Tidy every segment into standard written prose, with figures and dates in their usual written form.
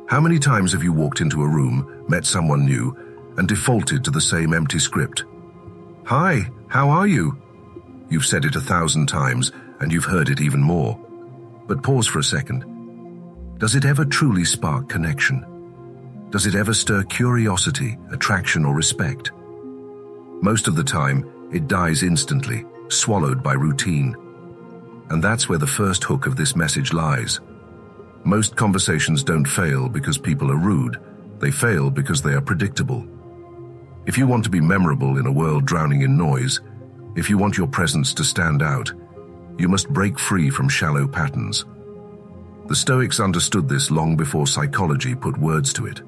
How many times have you walked into a room, met someone new, and defaulted to the same empty script? Hi, how are you? You've said it 1,000 times, and you've heard it even more. But pause for a second. Does it ever truly spark connection? Does it ever stir curiosity, attraction, or respect? Most of the time, it dies instantly, swallowed by routine. And that's where the first hook of this message lies. Most conversations don't fail because people are rude. They fail because they are predictable. If you want to be memorable in a world drowning in noise, if you want your presence to stand out, you must break free from shallow patterns. The Stoics understood this long before psychology put words to it.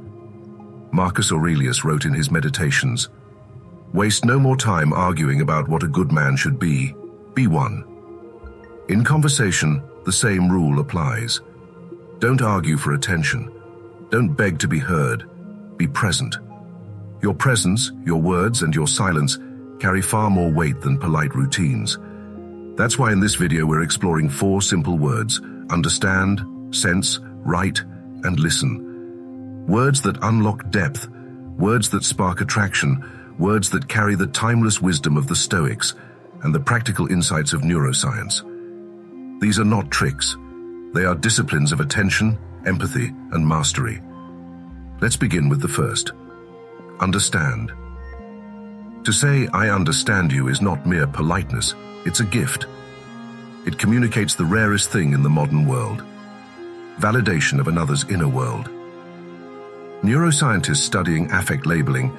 Marcus Aurelius wrote in his Meditations, "Waste no more time arguing about what a good man should be one." In conversation, the same rule applies. Don't argue for attention. Don't beg to be heard. Be present. Your presence, your words, and your silence carry far more weight than polite routines. That's why in this video we're exploring 4 simple words: understand, sense, write, and listen. Words that unlock depth, words that spark attraction, words that carry the timeless wisdom of the Stoics and the practical insights of neuroscience. These are not tricks. They are disciplines of attention, empathy, and mastery. Let's begin with the first. Understand. To say, "I understand you," is not mere politeness, it's a gift. It communicates the rarest thing in the modern world: validation of another's inner world. Neuroscientists studying affect labeling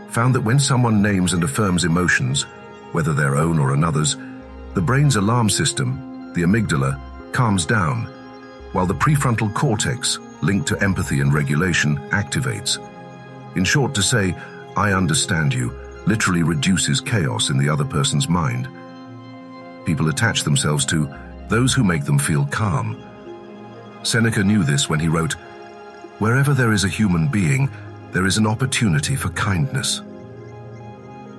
found that when someone names and affirms emotions, whether their own or another's, the brain's alarm system, the amygdala, calms down, while the prefrontal cortex, linked to empathy and regulation, activates. In short, to say, "I understand you," literally reduces chaos in the other person's mind. People attach themselves to those who make them feel calm. Seneca knew this when he wrote, "Wherever there is a human being, there is an opportunity for kindness."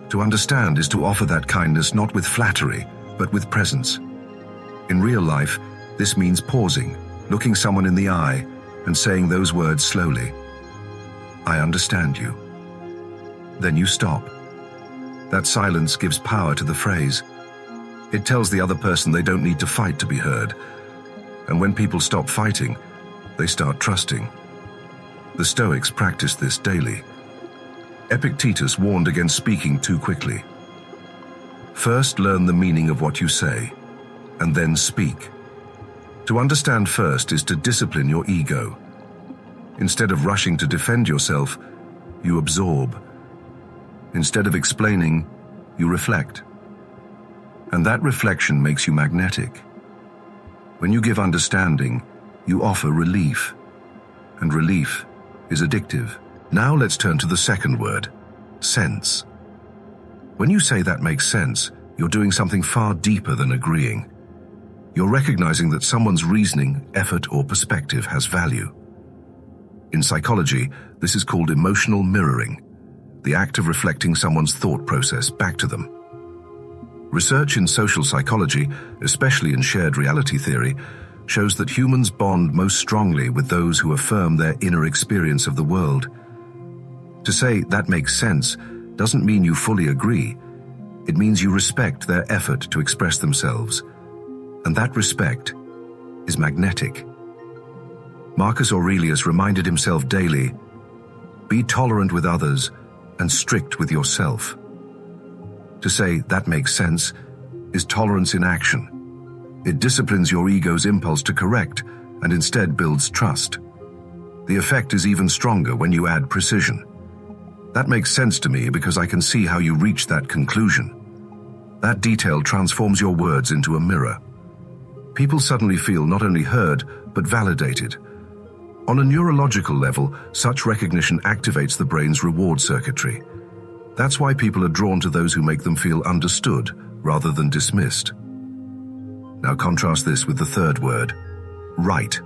To understand is to offer that kindness not with flattery, but with presence. In real life, this means pausing, looking someone in the eye, and saying those words slowly. "I understand you." Then you stop. That silence gives power to the phrase. It tells the other person they don't need to fight to be heard. And when people stop fighting, they start trusting. The Stoics practiced this daily. Epictetus warned against speaking too quickly. First, learn the meaning of what you say, and then speak. To understand first is to discipline your ego. Instead of rushing to defend yourself, you absorb. Instead of explaining, you reflect. And that reflection makes you magnetic. When you give understanding, you offer relief. And relief is addictive. Now let's turn to the second word, sense. When you say "that makes sense," you're doing something far deeper than agreeing. You're recognizing that someone's reasoning, effort, or perspective has value. In psychology, this is called emotional mirroring, the act of reflecting someone's thought process back to them. Research in social psychology, especially in shared reality theory, shows that humans bond most strongly with those who affirm their inner experience of the world. To say "that makes sense" doesn't mean you fully agree. It means you respect their effort to express themselves. And that respect is magnetic. Marcus Aurelius reminded himself daily, "Be tolerant with others and strict with yourself." To say "that makes sense" is tolerance in action. It disciplines your ego's impulse to correct and instead builds trust. The effect is even stronger when you add precision. "That makes sense to me because I can see how you reached that conclusion." That detail transforms your words into a mirror. People suddenly feel not only heard, but validated. On a neurological level, such recognition activates the brain's reward circuitry. That's why people are drawn to those who make them feel understood rather than dismissed. Now contrast this with the third word, right.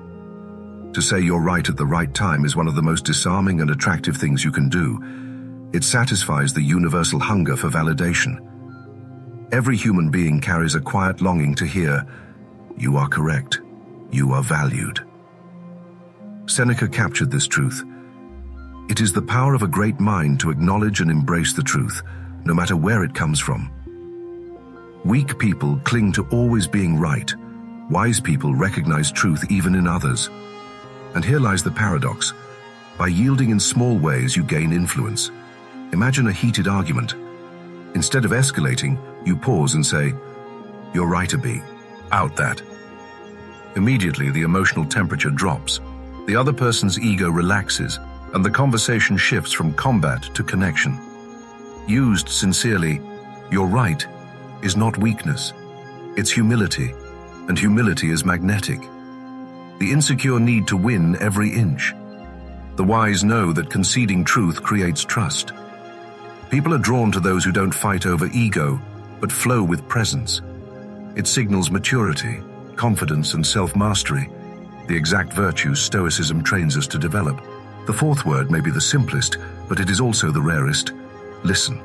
To say you're right at the right time is one of the most disarming and attractive things you can do. It satisfies the universal hunger for validation. Every human being carries a quiet longing to hear, "You are correct. You are valued." Seneca captured this truth. It is the power of a great mind to acknowledge and embrace the truth, no matter where it comes from. Weak people cling to always being right. Wise people recognize truth even in others. And here lies the paradox. By yielding in small ways, you gain influence. Imagine a heated argument. Instead of escalating, you pause and say, "You're right, Abi. Out that." Immediately, the emotional temperature drops. The other person's ego relaxes, and the conversation shifts from combat to connection. Used sincerely, "You're right," is not weakness. It's humility, and humility is magnetic. The insecure need to win every inch. The wise know that conceding truth creates trust. People are drawn to those who don't fight over ego, but flow with presence. It signals maturity, confidence, and self-mastery, the exact virtues Stoicism trains us to develop. The fourth word may be the simplest, but it is also the rarest: listen.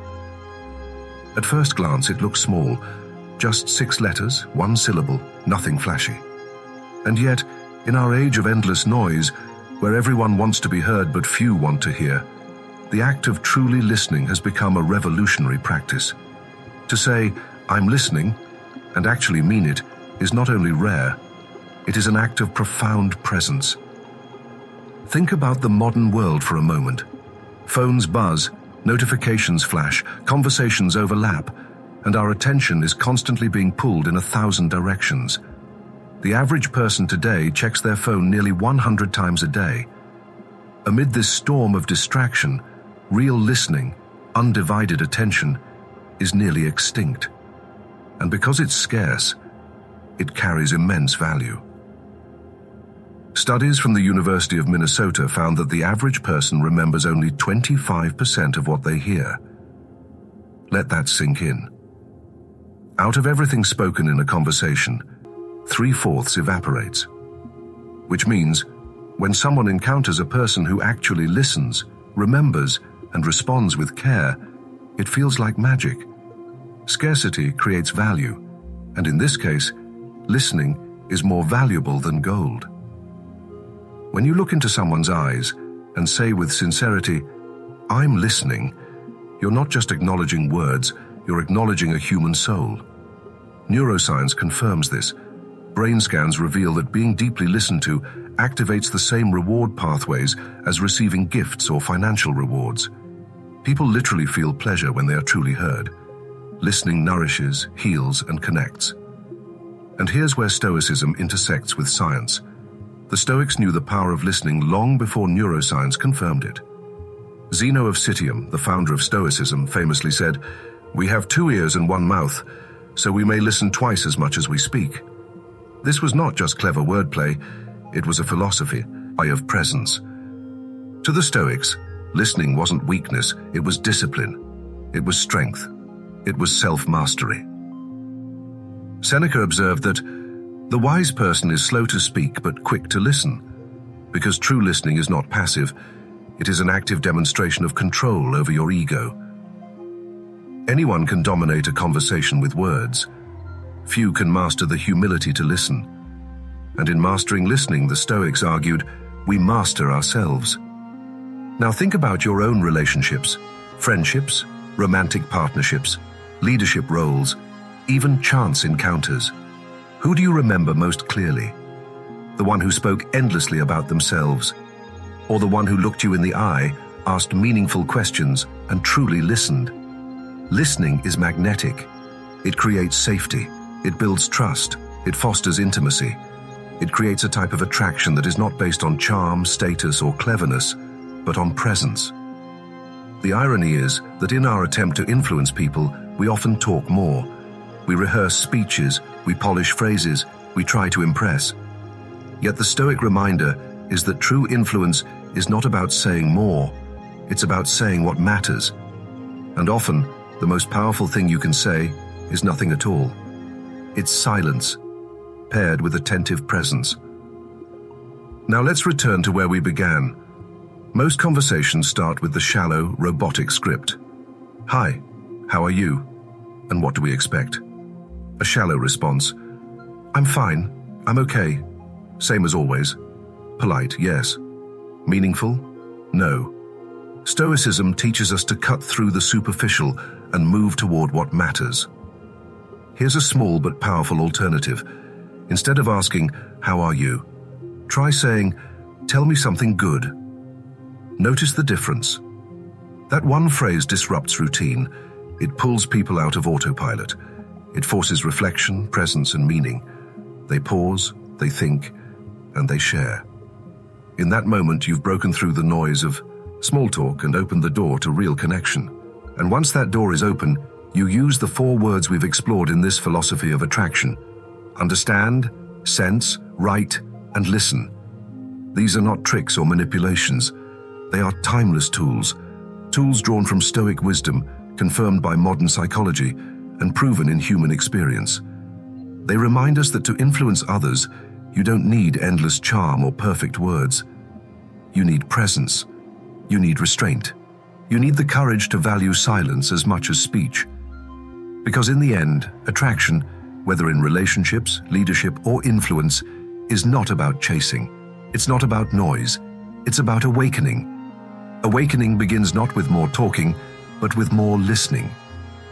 At first glance, it looks small, just 6 letters, 1 syllable, nothing flashy. And yet, in our age of endless noise, where everyone wants to be heard but few want to hear, the act of truly listening has become a revolutionary practice. To say, "I'm listening," and actually mean it, is not only rare, it is an act of profound presence. Think about the modern world for a moment. Phones buzz, notifications flash, conversations overlap, and our attention is constantly being pulled in 1,000 directions. The average person today checks their phone nearly 100 times a day. Amid this storm of distraction, real listening, undivided attention, is nearly extinct. And because it's scarce, it carries immense value. Studies from the University of Minnesota found that the average person remembers only 25% of what they hear. Let that sink in. Out of everything spoken in a conversation, 3/4 evaporates. Which means, when someone encounters a person who actually listens, remembers, and responds with care, it feels like magic. Scarcity creates value, and in this case, listening is more valuable than gold. When you look into someone's eyes and say with sincerity, "I'm listening," you're not just acknowledging words, you're acknowledging a human soul. Neuroscience confirms this. Brain scans reveal that being deeply listened to activates the same reward pathways as receiving gifts or financial rewards. People literally feel pleasure when they are truly heard. Listening nourishes, heals, and connects. And here's where Stoicism intersects with science. The Stoics knew the power of listening long before neuroscience confirmed it. Zeno of Citium, the founder of Stoicism, famously said, "We have 2 ears and 1 mouth, so we may listen twice as much as we speak." This was not just clever wordplay, it was a philosophy, of presence. To the Stoics, listening wasn't weakness, it was discipline, it was strength, it was self-mastery. Seneca observed that the wise person is slow to speak but quick to listen, because true listening is not passive, it is an active demonstration of control over your ego. Anyone can dominate a conversation with words. Few can master the humility to listen. And in mastering listening, the Stoics argued, we master ourselves. Now think about your own relationships, friendships, romantic partnerships, leadership roles, even chance encounters. Who do you remember most clearly? The one who spoke endlessly about themselves, or the one who looked you in the eye, asked meaningful questions, and truly listened? Listening is magnetic. It creates safety. It builds trust. It fosters intimacy. It creates a type of attraction that is not based on charm, status, or cleverness, but on presence. The irony is that in our attempt to influence people, we often talk more. We rehearse speeches, we polish phrases, we try to impress. Yet the Stoic reminder is that true influence is not about saying more, it's about saying what matters. And often, the most powerful thing you can say is nothing at all. It's silence, paired with attentive presence. Now let's return to where we began. Most conversations start with the shallow, robotic script. Hi, how are you? And what do we expect? A shallow response. I'm fine, I'm okay. Same as always. Polite, yes. Meaningful? No. Stoicism teaches us to cut through the superficial and move toward what matters. Here's a small but powerful alternative. Instead of asking, "How are you?" try saying, "Tell me something good." Notice the difference. That one phrase disrupts routine. It pulls people out of autopilot. It forces reflection, presence, and meaning. They pause, they think, and they share. In that moment, you've broken through the noise of small talk and opened the door to real connection. And once that door is open, you use the 4 words we've explored in this philosophy of attraction: understand, sense, write, and listen. These are not tricks or manipulations. They are timeless tools drawn from Stoic wisdom, confirmed by modern psychology, and proven in human experience. They remind us that to influence others, you don't need endless charm or perfect words. You need presence. You need restraint. You need the courage to value silence as much as speech. Because in the end, attraction, whether in relationships, leadership, or influence, is not about chasing. It's not about noise. It's about awakening. Awakening begins not with more talking, but with more listening,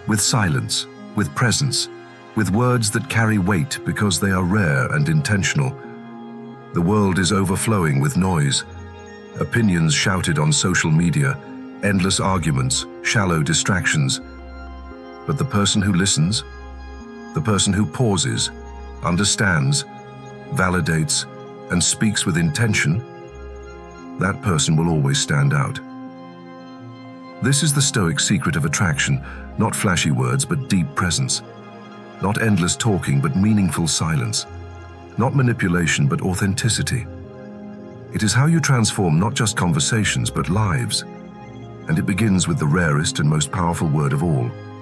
with silence, with presence, with words that carry weight because they are rare and intentional. The world is overflowing with noise. Opinions shouted on social media, endless arguments, shallow distractions. But the person who listens, the person who pauses, understands, validates, and speaks with intention, that person will always stand out. This is the Stoic secret of attraction, not flashy words but deep presence. Not endless talking but meaningful silence. Not manipulation but authenticity. It is how you transform not just conversations but lives. And it begins with the rarest and most powerful word of all,